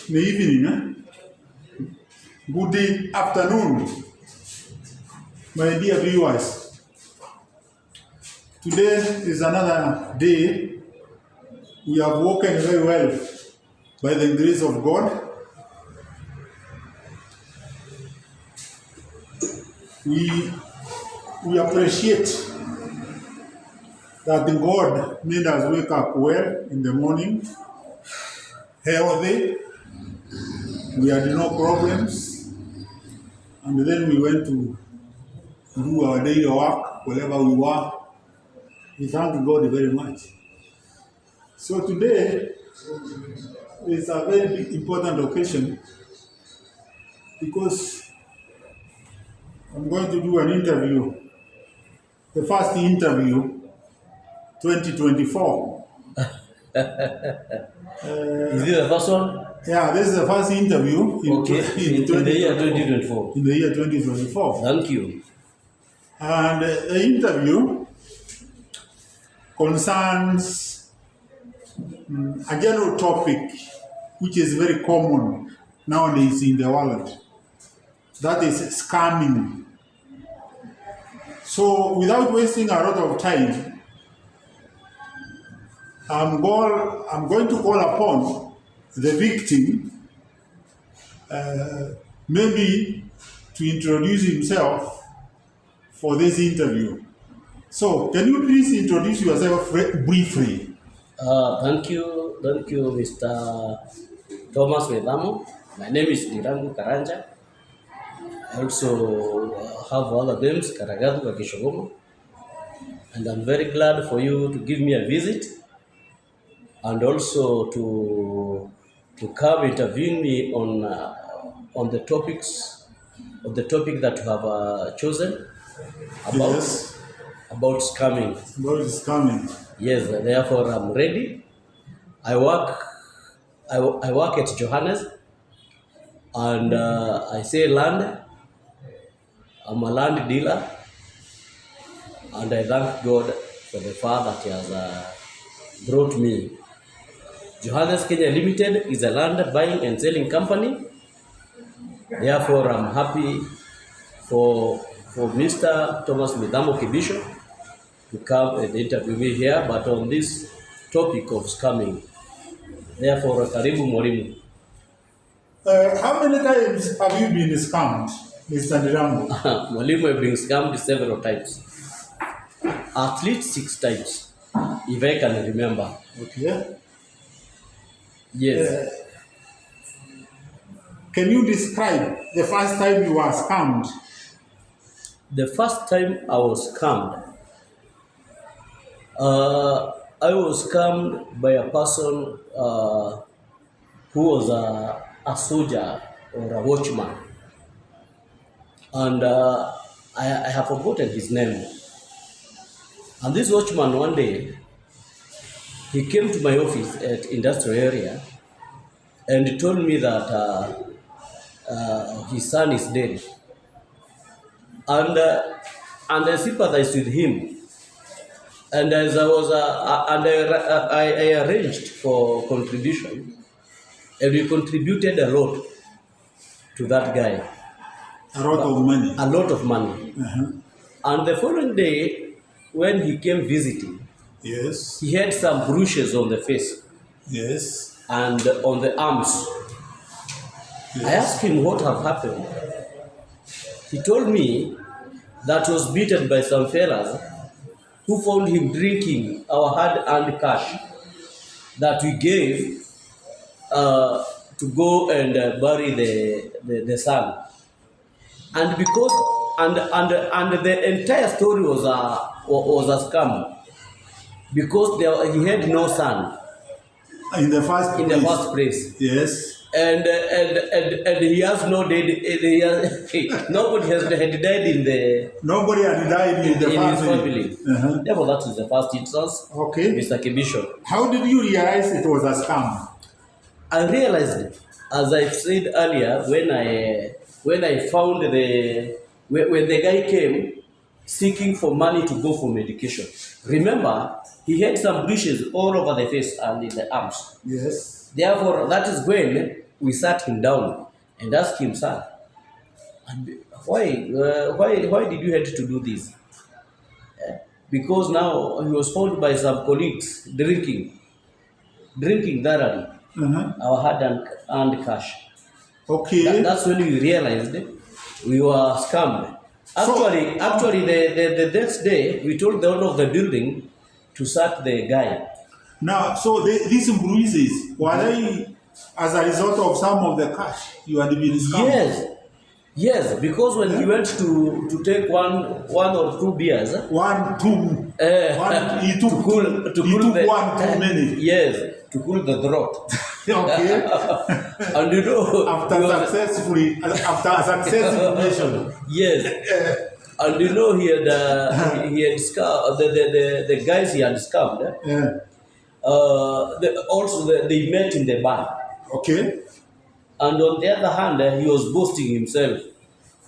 the evening, good afternoon, my dear viewers. Today is another day. We have woken very well by the grace of God. We appreciate that God made us wake up well in the morning, healthy. We had no problems, and then we went to do our daily work wherever we were. We thank God very much. So today is a very important occasion because I'm going to do an interview, the first interview 2024. Is this the first one? Yeah, this is the first interview in the year 2024. In the year 2024. Thank you. And the interview concerns a general topic which is very common nowadays in the world. That is scamming. So without wasting a lot of time, I'm going to call upon the victim maybe to introduce himself for this interview. So can you please introduce yourself briefly? Thank you, Mr. Thomas Wedamo. My name is Dirangu Karanja. I also have other names, Karagadu Wagicuguma. And I'm very glad for you to give me a visit and also to come interview me on the topic that you have chosen about scamming. About scamming. Yes, therefore I'm ready. I work at Johannes, and I say land. I'm a land dealer, and I thank God for the far that He has brought me. Johannes Kenya Limited is a land buying and selling company. Therefore, I'm happy for Mr. Thomas Midamo Kibisho to come and interview me here, but on this topic of scamming. Therefore, karibu mwalimu. How many times have you been scammed, Mr. Dirangu? Mwalimu, I've been scammed several times. At least 6 times, if I can remember. Okay. Yes. Can you describe the first time you were scammed? The first time I was scammed, I was scammed by a person who was a soldier or a watchman. And I have forgotten his name. And this watchman one day, he came to my office at industrial area and he told me that his son is dead. And I sympathized with him. And as I was, I arranged for contribution, and we contributed a lot to that guy. A lot of money. A lot of money. Uh-huh. And the following day, when he came visiting, Yes. he had some bruises on the face. Yes. And on the arms. Yes. I asked him what had happened. He told me that he was beaten by some fellas who found him drinking our hard-earned cash that we gave to go and bury the son. And because and the entire story was a scam because he had no son In the first place. Yes. And he has no dead. Nobody had died in the. Nobody had died in the his family. Uh-huh. Therefore, that is the first instance. Okay. Mr. Kibisho. How did you realize it was a scam? I realized it, as I said earlier, when I found when the guy came seeking for money to go for medication. Remember, he had some bruises all over the face and in the arms. Yes. Therefore, that is when we sat him down and asked him, sir, why did you have to do this? Because now he was found by some colleagues drinking thoroughly our hard-earned cash. Okay. That's when we realized we were scammed. Actually, the next day, we told the owner of the building to sack the guy. Now, so these bruises, were they as a result of some of the cash you had been scammed? Yes, because when he went to take one or two beers, He took to cool one too many. Yes, to cool the throat. Okay. And you know, after a successful mission. Yes. And you know, he had scammed the guys he had scammed. Yeah. They met in the bar. Okay. And on the other hand, he was boasting himself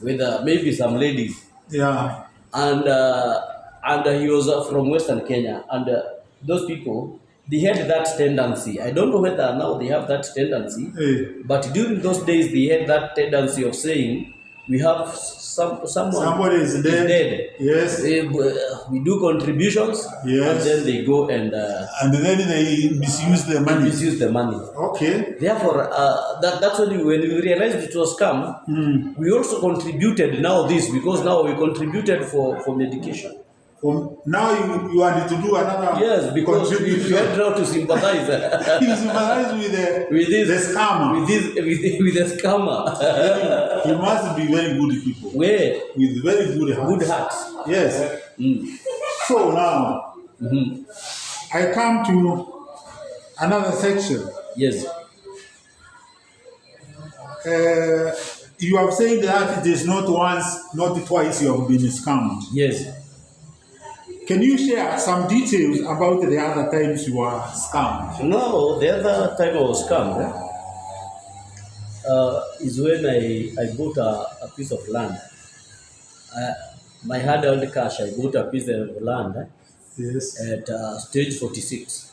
with maybe some ladies. Yeah. And he was from Western Kenya. And those people, they had that tendency. I don't know whether now they have that tendency. Hey. But during those days, they had that tendency of saying, we have somebody is dead. Yes. We do contributions. Yes. And then they go and then they misuse the money. Misuse the money. Okay. Therefore, that's when we realized it was scam. We also contributed now this because now we contributed for medication. Now you wanted to do another. Yes, because you had now to sympathize. You sympathize with the scammer. With the scammer. He must be very good people. Where? With very good hearts. Good hearts. Yes. So now, I come to another section. Yes. You have said that it is not once, not twice you have been scammed. Yes. Can you share some details about the other times you were scammed? No, the other time I was scammed is when I bought a piece of land. My hard-earned cash, I bought a piece of land Yes. at stage 46.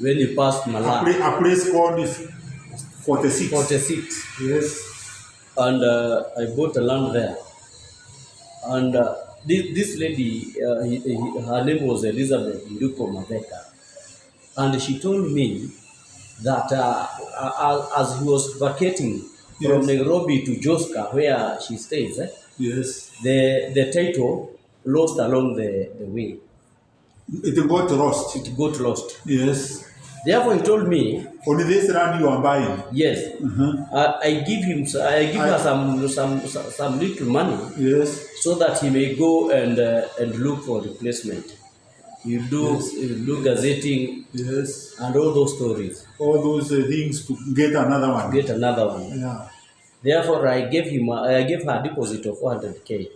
When you passed Malak. A place called 46. 46. Yes. And I bought a land there. And this lady, her name was Elizabeth Maveka. And she told me that as he was vacating from Nairobi to Joska, where she stays, yes, the title lost along the way. It got lost. It got lost. Yes. Therefore, he told me, on this land you are buying. Yes. I give her some little money. Yes. So that he may go and look for replacement. You do gazetting. Yes. And all those stories. All those things to get another one. Get another one. Yeah. Therefore, I gave her a deposit of 400K.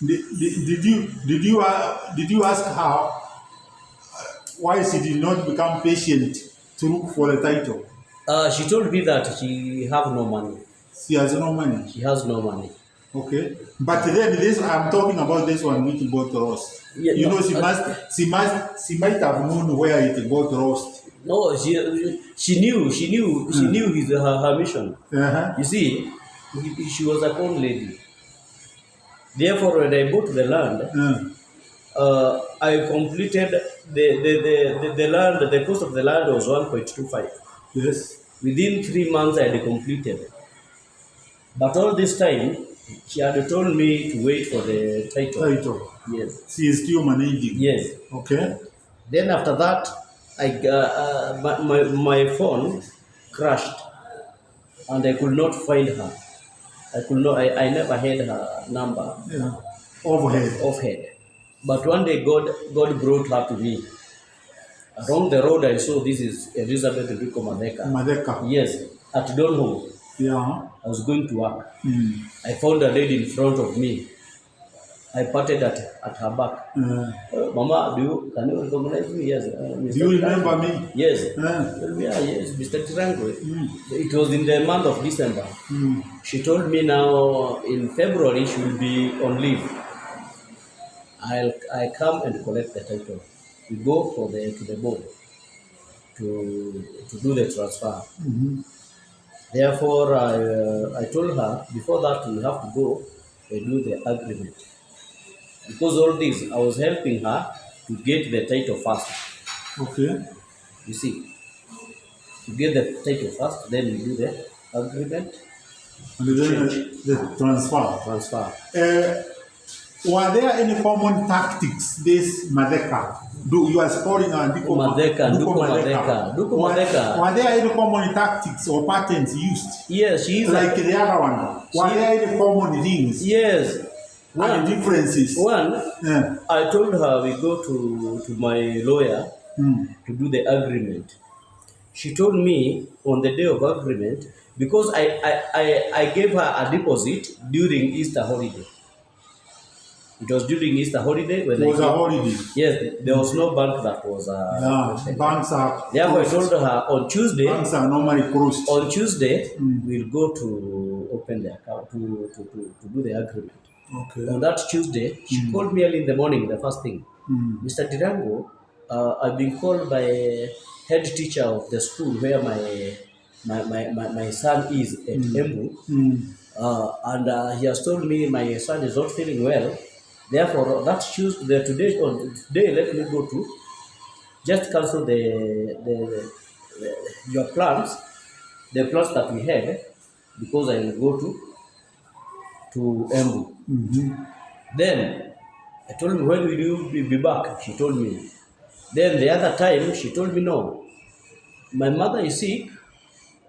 Did you ask her why she did not become patient to look for the title? She told me that she have no money. She has no money. She has no money. Okay, but then this I'm talking about this one which got lost. Yeah, you know, she might have known where it got lost. No, she knew her mission. You see, she was a poor lady. Therefore, when I bought the land, I completed the land. The cost of the land was 1.25. Yes. Within 3 months, I had completed. But all this time, she had told me to wait for the title. Yes. She is still managing. Yes. Okay. Then after that, my phone crashed, and I could not find her. I never had her number. Yeah. Offhead. But one day God brought her to me. Along the road, I saw this is Elizabeth Madeka. Yes, at Donholm. Yeah. I was going to work. I found a lady in front of me. I patted at her back. Mama, can you recognize me? Yes. Do you remember me? Yes. Yes, Mr. Tirango. It was in the month of December. She told me now in February she will be on leave. I come and collect the title. We go to the board to do the transfer. Therefore, I told her before that we have to go and do the agreement. Because all this, I was helping her to get the title first. Okay. You see, to get the title first, then we do the agreement, And then change, the transfer. transfer. Were there any common tactics this Madeka? You are scoring a Duko Madeka. Were there any common tactics or patterns used? Yes, she's like the other one. Were there any common things? Yes. And differences? I told her we go to my lawyer to do the agreement. She told me on the day of agreement, because I gave her a deposit during Easter holiday. It was during Easter holiday when it was a holiday. Yes, there was no bank that was. Banks are. Therefore, I told her on Tuesday. Banks are normally closed. On Tuesday, we'll go to open the account to do the agreement. Okay. On that Tuesday, she called me early in the morning. The first thing, Mr. Dirango, I've been called by head teacher of the school where my son is at Embu, and he has told me my son is not feeling well. Therefore, that Tuesday, today, let me go to just cancel your plans, the plans that we had, because I will go to Embu. Then I told me, when will you be back? She told me. Then the other time she told me, no, my mother is sick,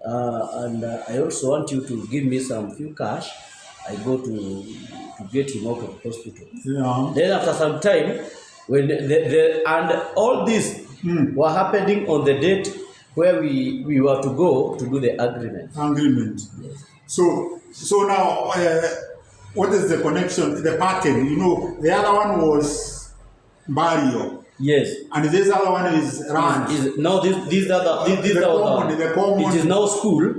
and I also want you to give me some few cash. I go to get him out of the hospital. Yeah. Then after some time, when and all this were happening on the date where we were to go to do the agreement. Yes. So now, what is the connection? The pattern, the other one was burial. Yes. And this other one is ranch. The common. It is now school.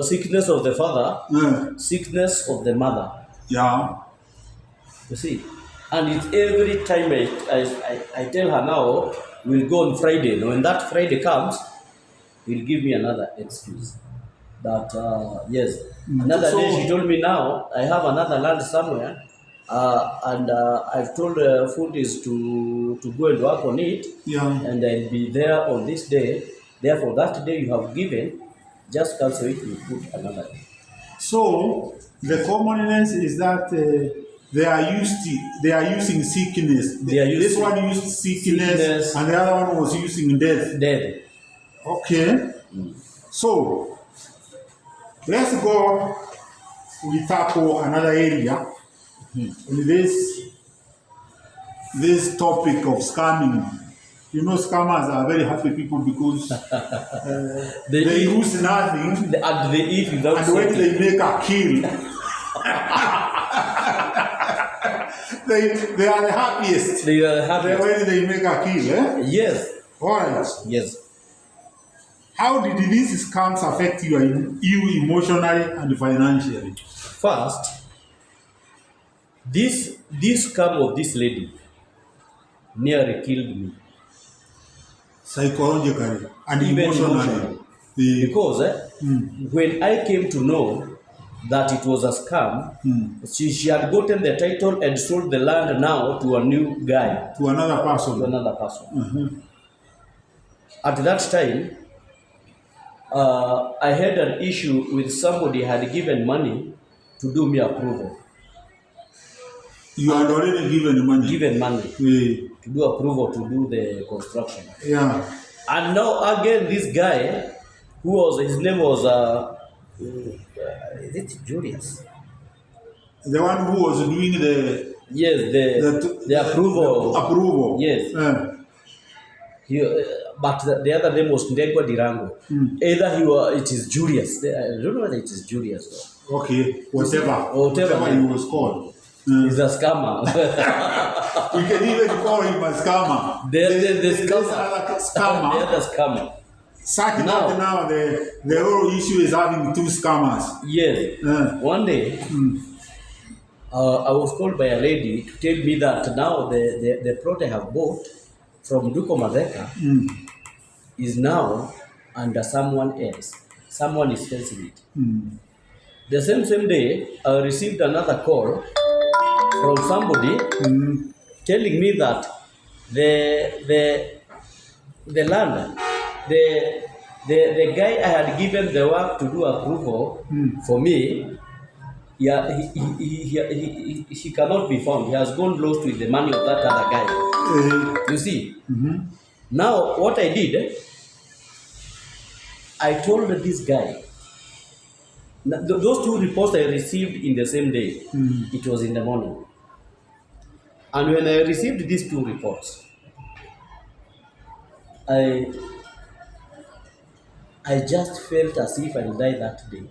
Sickness of the father, sickness of the mother. Yeah. You see, and it's every time I tell her now we'll go on Friday. Now, when that Friday comes, he'll give me another excuse. That yes, another day she told me now I have another land somewhere, and I've told food is to go and work on it. Yeah. And I'll be there on this day. Therefore, that day you have given. Just cancel it, we put another. So the commonness is that they are using sickness. This one used sickness, and the other one was using death. Okay. So let's go. We tackle another area in this topic of scamming. Scammers are very happy people because they lose nothing and they eat without and when they make a kill, they are the happiest. They are the happiest. When they make a kill, eh? Yes. All right. Yes. How did these scams affect you emotionally and financially? First, this scam of this lady nearly killed me. Psychologically and even emotionally. Because when I came to know that it was a scam, she had gotten the title and sold the land now to a new guy. To another person. At that time, I had an issue with somebody had given money to do me approval. You had already given money? Given money. To do approval to do the construction. Yeah. And now again this guy, his name was is it Julius? The one who was doing the approval. Approval. Yes. But the other name was Ndegwa Dirango. Either it is Julius. I don't know whether it is Julius though. Okay, whatever he was called. He's a scammer. We can even call him a scammer. The other scammer. Such now the whole issue is having two scammers. Yes. One day, I was called by a lady to tell me that now the plot I have bought from Duko Madeka is now under someone else. someone is fencing it. Mm. The same day, I received another call from somebody Mm. telling me that the land, the guy I had given the work to do approval for me, yeah, he cannot be found. He has gone lost with the money of that other guy. You see? Mm-hmm. Now, what I did, I told this guy, those two reports I received in the same day, it was in the morning. And when I received these two reports, I just felt as if I would die that day.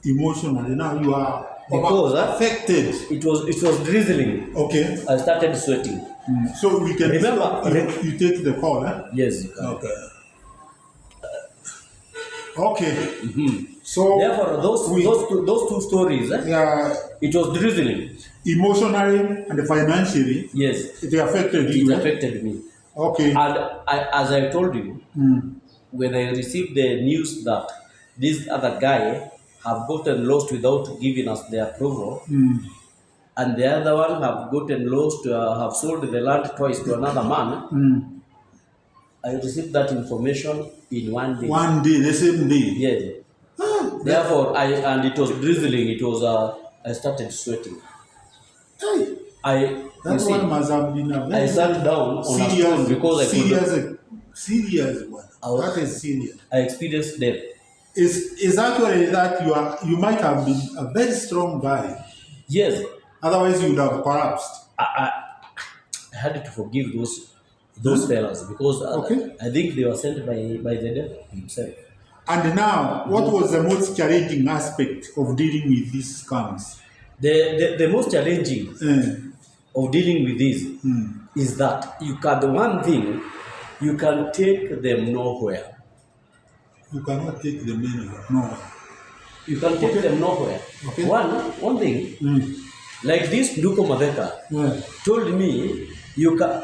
Emotionally, now you are Because affected. it was drizzling. Okay. I started sweating. So we can Remember, you take the call, eh? Yes, you can. Okay. Okay. So therefore, those two stories, yeah, it was drizzling. Emotionally and financially, Yes, it affected you. it affected me. Okay. And as I told you, when I received the news that this other guy have gotten lost without giving us the approval, and the other one have gotten lost, have sold the land twice to another man, I received that information in one day. One day, the same day. Yes. Therefore, and it was drizzling. It was I started sweating. That one must have been a very I sat down on a stone because I couldn't. Serious one. That is serious. I experienced death. It's actually that you might have been a very strong guy. Yes. Otherwise, you would have collapsed. I had to forgive those fellas because I think they were sent by the devil himself. And now, what was the most challenging aspect of dealing with these scams? The most challenging of dealing with this is that the one thing, you can take them nowhere. You cannot take them anywhere. No. You can take them nowhere. Okay. One thing, like this Nduko Maveka told me, you can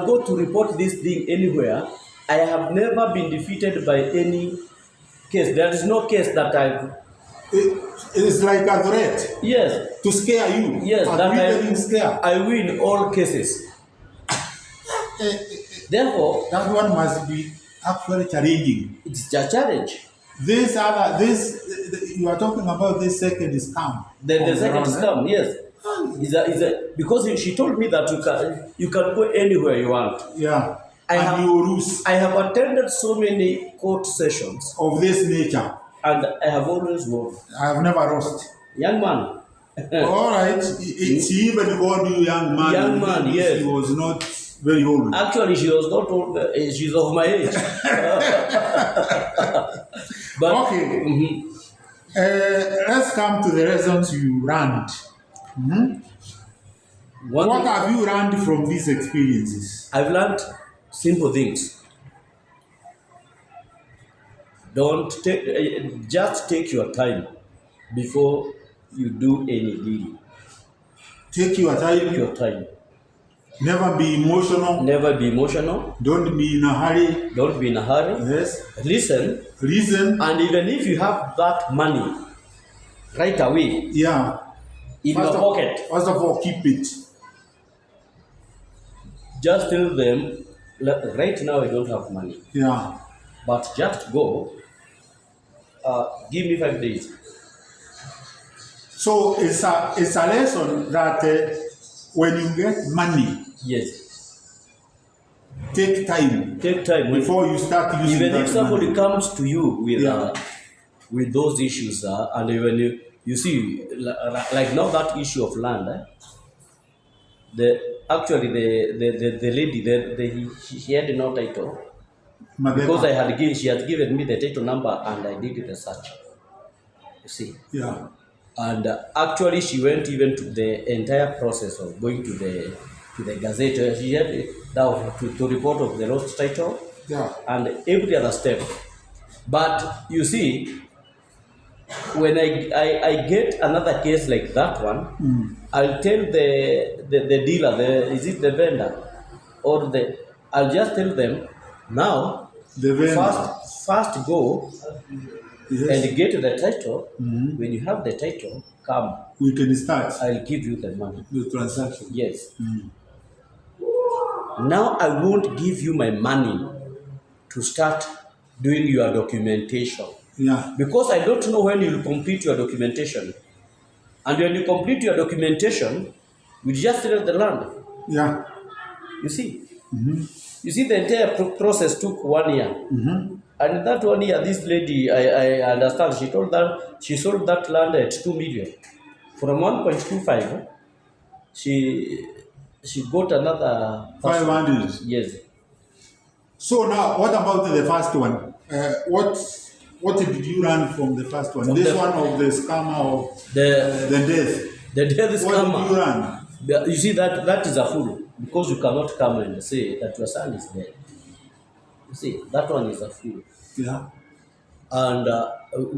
go to report this thing anywhere. I have never been defeated by any case. There is no case that I've... It's like a threat. Yes. To scare you. Yes. That I win all cases. Therefore... That one must be actually challenging. It's a challenge. You are talking about this second scam. The second scam, yes. Because she told me that you can go anywhere you want. Yeah. You lose. I have attended so many court sessions of this nature, and I have always won. I have never lost. Young man. All right. She even called you young man. Young man, yes. She was not very old. Actually, she was not old. She's of my age. But, okay. Let's come to the lessons you learned. What have you learned from these experiences? I've learned simple things. Just take your time before you do any deal. Take your time. Take your time. Never be emotional. Never be emotional. Don't be in a hurry. Don't be in a hurry. Yes. Listen. And even if you have that money right away, in your pocket, first of all, keep it. Just tell them, right now I don't have money. Yeah. But just go. Give me 5 days. So it's a lesson that when you get money, yes, take time. Take time before you start using. Even if somebody money comes to you with those issues, and even you see, like now that issue of land, the lady, she had no title. Because she had given me the title number and I did the search. You see. Yeah. And actually, she went even to the entire process of going to the Gazette. She had to report of the lost title. Yeah. And every other step. But you see, when I get another case like that one, I'll tell the dealer, is it the vendor, I'll just tell them, now The vendor. First go Yes. and get the title. When you have the title, come. We can start I'll give you the money. the transaction. Yes. Now I won't give you my money to start doing your documentation. Yeah. Because I don't know when you'll complete your documentation. And when you complete your documentation, you just sell the land. Yeah. You see? You see, the entire process took 1 year. And that 1 year, this lady, I understand, she sold that land at 2 million. From 1.25, she got another 500. Yes. So now, what about the first one? What did you learn from the first one? From This the- one of the scammer of The the death. death What did you scammer. learn? You see, that is a fool. Because you cannot come and say that your son is dead. You see, that one is a fool. Yeah. And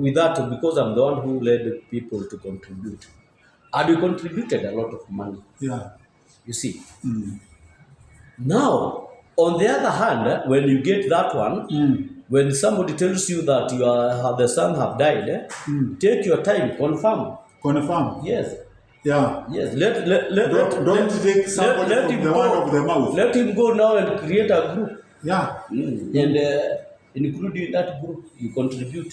with that, because I'm the one who led people to contribute, and we contributed a lot of money. Yeah. You see. Now, on the other hand, when you get that one, when somebody tells you that the son have died, take your time, confirm. Confirm. Yes. Yeah. Yes. Don't take somebody let from him the go. one of the mouth. Let him go now and create a group. Yeah. And include in that group, you contribute.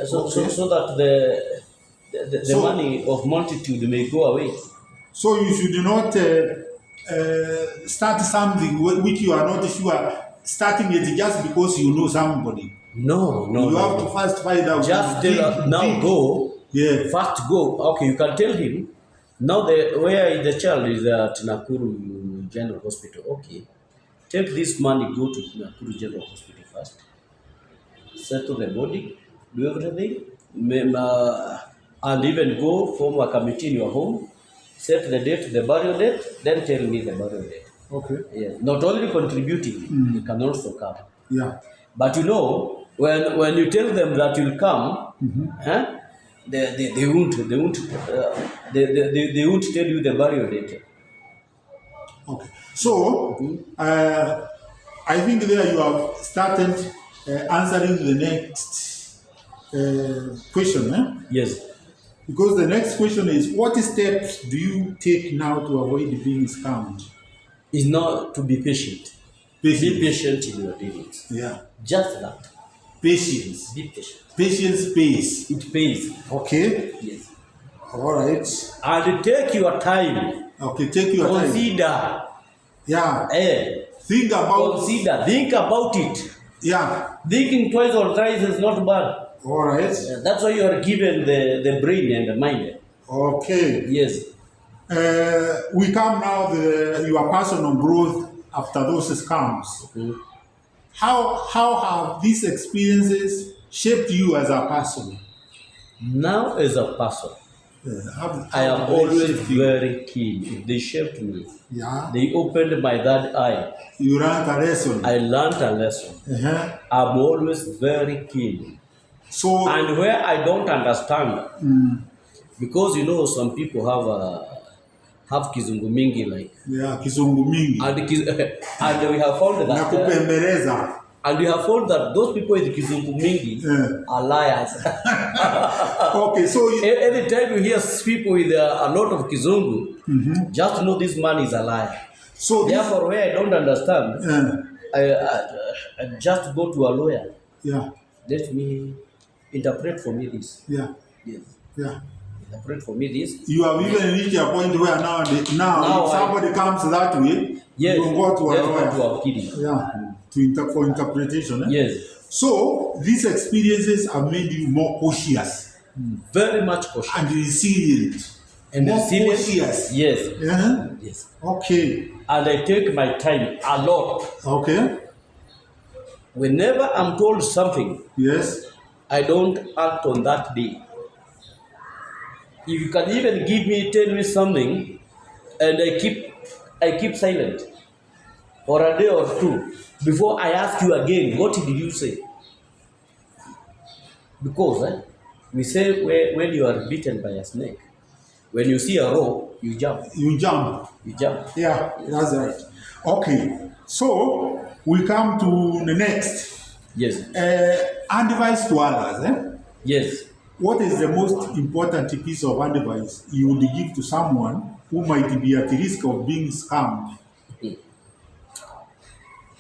So that the So- money of multitude may go away. So you should not start something which you are not sure. Starting it just because you know somebody. No. You have to first find out. Just tell her, now go. Yeah. First go. Okay, you can tell him. Now where the child is at Nakuru General Hospital. Okay. Take this money, go to Nakuru General Hospital first. Settle the body, do everything, and even go form a committee in your home, set the date, the burial date, then tell me the burial date. Okay. Yes. Not only contributing, they can also come. Yeah. But you know, when you tell them that you'll come, they won't tell you the burial date. Okay. So, I think there you have started answering the next question. Yes. Because the next question is, what steps do you take now to avoid being scammed? Is not to be patient. Patience. Be patient in your dealings. Yeah. Just that. Patience. Be patient. Patience pays. It pays. Okay. Yes. All right. And take your time. Okay. Take your time. Consider. Yeah. Think about it. Yeah. Thinking twice or thrice is not bad. All right. That's why you are given the brain and the mind. Okay. Yes. We come now your personal growth after those scams. How have these experiences shaped you as a person? Now as a person, I am always very keen. They shaped me. Yeah. They opened my third eye. You learned a lesson. I learned a lesson. I'm always very keen. So, And where I don't understand, because you know some people have kizungu mingi like, yeah, kizungu mingi. and we have found Na that kupembeleza. and we have found that those people with kizungu mingi are liars. Okay, so Every time you hear people with a lot of kizungu, just know this man is a liar. so this, Therefore, where I don't understand, I just go to a lawyer. yeah, Let me interpret for me this. yeah, Yes. yeah. Interpret for me this. You have even reached a point where now if somebody comes that way, Yes. you go to a Just lawyer. go to a kidding. Yeah, for interpretation. Yes. So these experiences have made you more cautious Very much cautious. and resilient. And more resilient. cautious. Yes. Yeah. Yes. Okay. And I take my time a lot. Okay. Whenever I'm told something, Yes. I don't act on that day. If you can even tell me something, and I keep silent for a day or two before I ask you again, what did you say? Because we say when you are bitten by a snake, when you see a rope, you jump. You jump. You jump. Yeah, that's right. Okay. So we come to the next. Yes. Advice to others. Yes. What is the most important piece of advice you would give to someone who might be at risk of being scammed?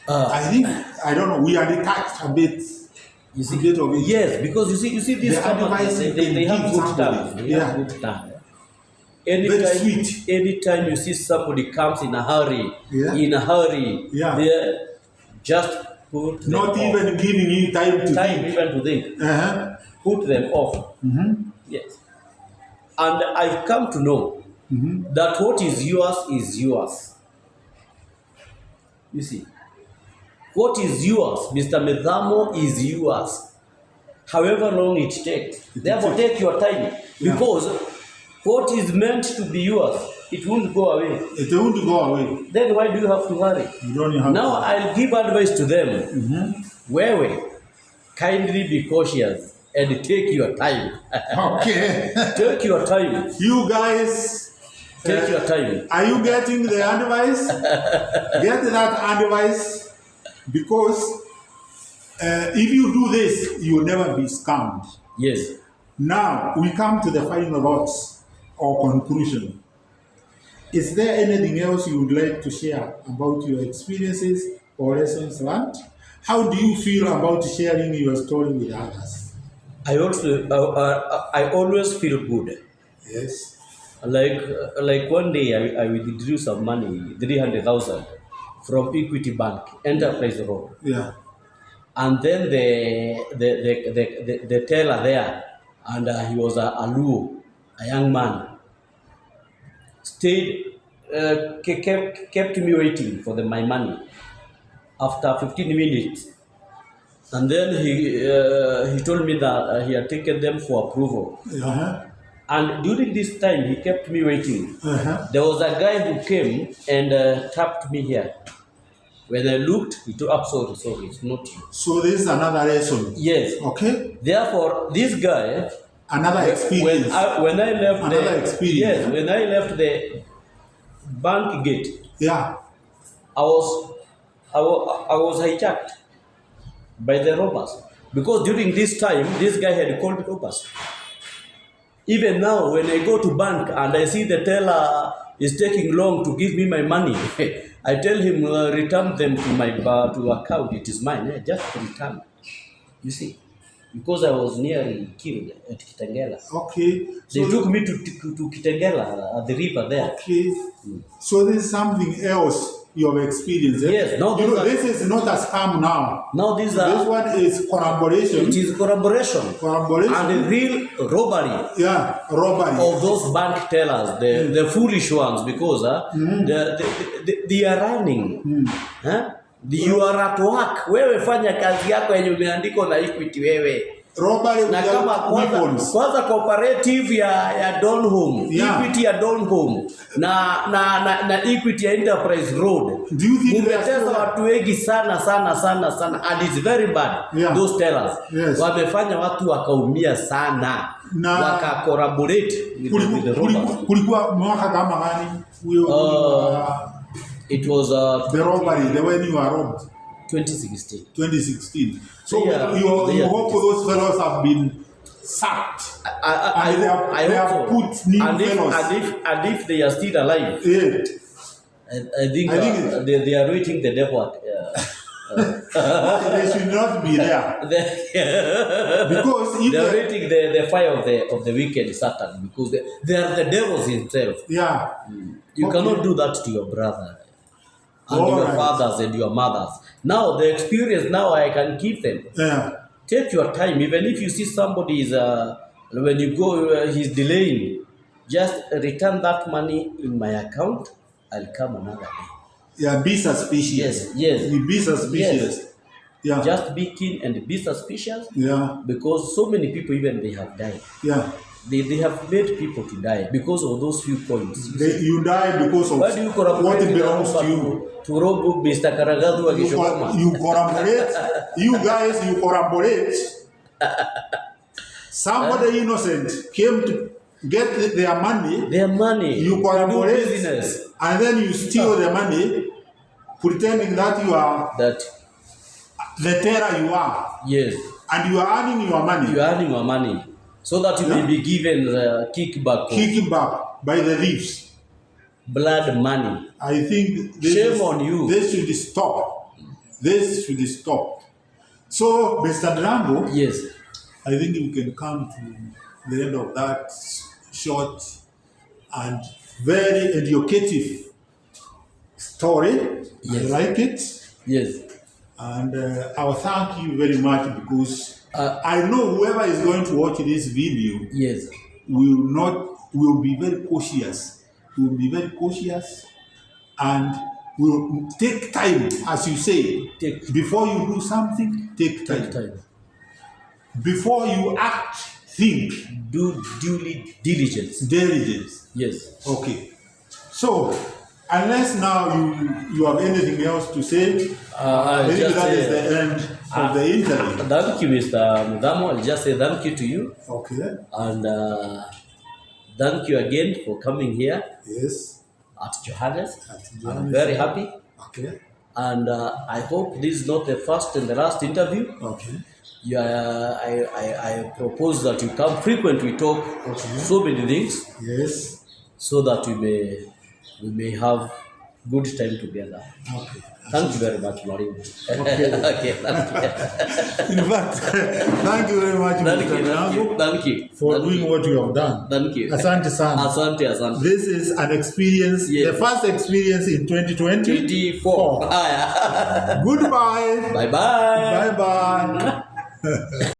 I think, I don't know, we are detached a bit. You see, a bit of it. yes, because you see these The companies, advice you they can have give good somebody. terms. They Yeah. have good terms. Very sweet. Anytime you see somebody comes in a hurry, Yeah. Yeah. they just put them Not off. even giving you time to Time think. even to think. Uh-huh. Put them off. Yes. And I've come to know that what is yours is yours. You see, what is yours, Mr. Medamo, is yours. However long it takes. Therefore, take your time. Yeah. Because what is meant to be yours, it won't go away. It won't go away. Then why do you have to hurry? You don't have Now to. I'll give advice to them. Wewe, kindly be cautious and take your time. Okay. Take your time. You guys, Take your time. are you getting the advice? Get that advice, because if you do this, you will never be scammed. Yes. Now, we come to the final thoughts or conclusion. Is there anything else you would like to share about your experiences or lessons learned? How do you feel about sharing your story with others? I always feel good. Yes. Like one day I withdrew some money, 300,000 from Equity Bank, Enterprise Road. Yeah. And then the teller there, and he was a Luo, a young man, stayed, kept me waiting for my money after 15 minutes. And then he told me that he had taken them for approval. Uh-huh. And during this time, he kept me waiting. Uh-huh. There was a guy who came and tapped me here. When I looked, he told, sorry, it's not you. So this is another lesson. Yes. Okay. Therefore, this guy, Another experience. when I left Another experience. Yes, when I left the bank gate, Yeah. I was hijacked by the robbers, because during this time, this guy had called robbers. Even now, when I go to bank and I see the teller is taking long to give me my money, I tell him, return them to my to account. It is mine. Just return. You see, because I was nearly killed at Kitengela. Okay. They took me to Kitengela at the river there. Okay. So this is something else you have experienced. Eh? Yes. Now this is not a scam now. Now this one is collaboration. It is collaboration. Collaboration. And the real robbery. Yeah, robbery. Of those bank tellers, the foolish ones, because they are running. You are at work. Wewe fanya kazi yako yenye umeandikwa na Equity wewe. Robbery na kama kwanza cooperative ya Donholm, yeah. Equity ya Donholm na Equity ya Enterprise Road. Do you think umeteza watu wengi sana and it's very bad. Yeah. Those tellers. Yes. Wamefanya watu wakaumia sana. Waka collaborate with the robbers. Kulikuwa mwaka kama gani? It was the robbery, the when you were robbed. 2016. 2016. So yeah, you hope those fellows have been sacked. I have put new fellows. And if they are still alive, yeah. I think they are waiting the devil. They should not be there. Because if they are waiting the fire of the wicked Satan, because they are the devils himself. Yeah. You cannot do that to your brother and your fathers and your mothers. Now the experience I can give them. Yeah. Take your time. Even if you see somebody is when you go he's delaying, just return that money in my account. I'll come another day. Yeah, be suspicious. Yes. You be suspicious. Yes. Yeah. Just be keen and be suspicious. Yeah. Because so many people even they have died. Yeah. They have made people to die because of those few coins. You die because of what belongs to you. To rob Mr. Karagadu Wagicuguma. You collaborate. You guys, you collaborate. Somebody innocent came to get their money. Their money. You collaborate. Business. And then you steal the money, pretending that you are the terror you are. Yes. And you are earning your money. You are earning your money. So that you may be given kickback. Kickback by the thieves. Blood money. I think shame on you. This should stop. This should stop. So, Mr. Drambo, yes, I think we can come to the end of that short and very educative story. Yes. I like it. Yes. And I will thank you very much because I know whoever is going to watch this video yes, will be very cautious. Will be very cautious and will take time, as you say. Before you do something, take time. Before you act, think. Do diligence. Diligence. Yes. Okay. So, unless now you have anything else to say, I think that is the end of the interview. Thank you, Mr. Mudamo. I'll just say thank you to you. Okay. And thank you again for coming here. Yes. At Johannes. I'm very happy. Okay. And I hope this is not the first and the last interview. Okay. Yeah, I propose that you come frequently, talk so many things. Yes. So that we may have good time together. Okay. Thank you very much, Mario. Okay. Okay, thank you. In fact, thank you very much, thank you for doing what you have done. Thank you. Asante sana. Asante. This is an experience, the first experience in 2024. Goodbye. Goodbye. Bye-bye. Bye-bye.